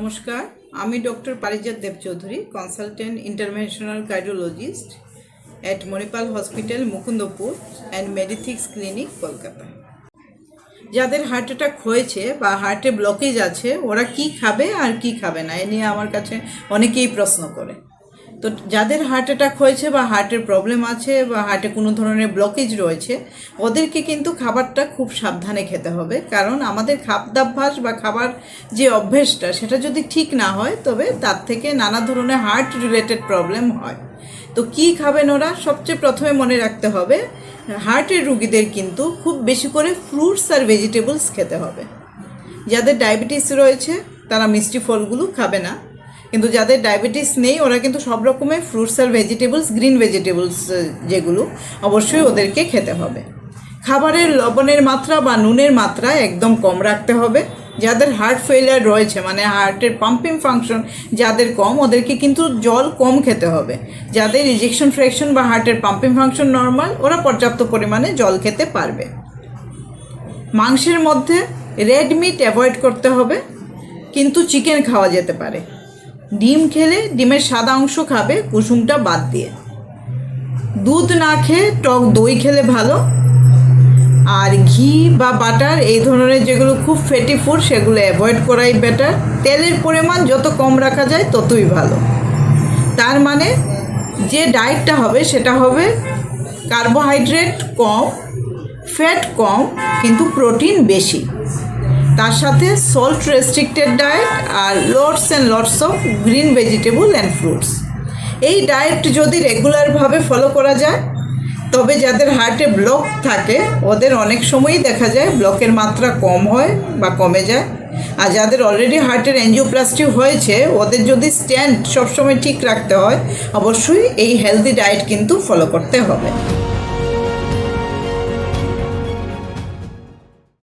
নমস্কার, আমি doctor Parijat Deb Chowdhury, consultant interventional cardiologist at Manipal hospital, Mukundapur and Medithics clinic, Kolkata. যাদের হার্ট অ্যাটাক হয়েছে বা হার্টে ব্লকেজ আছে, ওরা কি খাবে আর কি খাবে না, এ নিয়ে আমার কাছে অনেকেই প্রশ্ন করে। তো যাদের হার্ট অ্যাটাক হয়েছে বা হার্টের প্রবলেম আছে বা হার্টে কোনো ধরনের ব্লকেজ রয়েছে, ওদেরকে কিন্তু খাবারটা খুব সাবধানে খেতে হবে। কারণ আমাদের খাদ্যাভ্যাস বা খাবার যে অভ্যেসটা, সেটা যদি ঠিক না হয়, তবে তার থেকে নানা ধরনের হার্ট রিলেটেড প্রবলেম হয়। তো কি খাবেন ওরা? সবচেয়ে প্রথমে মনে রাখতে হবে, হার্টের রুগীদের কিন্তু খুব বেশি করে ফ্রুটস আর ভেজিটেবলস খেতে হবে। যাদের ডায়াবেটিস রয়েছে তারা মিষ্টি ফলগুলো খাবে না, কিন্তু যাদের ডায়াবেটিস নেই ওরা কিন্তু সব রকমের ফ্রুটস আর ভেজিটেবলস, গ্রিন ভেজিটেবলস যেগুলো, অবশ্যই ওদেরকে খেতে হবে। খাবারের লবণের মাত্রা বা নুনের মাত্রা একদম কম রাখতে হবে। যাদের হার্ট ফেলিয়ার রয়েছে, মানে হার্টের পাম্পিং ফাংশন যাদের কম, ওদেরকে কিন্তু জল কম খেতে হবে। যাদের ইজেকশন ফ্র্যাকশন বা হার্টের পাম্পিং ফাংশন নর্মাল, ওরা পর্যাপ্ত পরিমাণে জল খেতে পারবে। মাংসের মধ্যে রেড মিট অ্যাভয়েড করতে হবে, কিন্তু চিকেন খাওয়া যেতে পারে। ডিম খেলে ডিমের সাদা অংশ খাবে, কুসুমটা বাদ দিয়ে। দুধ না খেয়ে টক দই খেলে ভালো। আর ঘি বা বাটার, এই ধরনের যেগুলো খুব ফ্যাটি ফুড, সেগুলো অ্যাভয়েড করাই বেটার। তেলের পরিমাণ যত কম রাখা যায় ততই ভালো। তার মানে যে ডায়েটটা হবে সেটা হবে কার্বোহাইড্রেট কম, ফ্যাট কম, কিন্তু প্রোটিন বেশি। তার সাথে salt restricted diet are lots and lots of green vegetable and fruits. এই ডায়েট যদি রেগুলারভাবে ফলো করা যায়, তবে যাদের হার্টে ব্লক থাকে ওদের অনেক সময়ই দেখা যায় ব্লকের মাত্রা কম হয় বা কমে যায়। আর যাদের অলরেডি হার্টের এনজিওপ্লাস্টি হয়েছে, ওদের যদি স্ট্যান্ড সবসময় ঠিক রাখতে হয়, অবশ্যই এই হেলদি ডায়েট কিন্তু ফলো করতে হবে।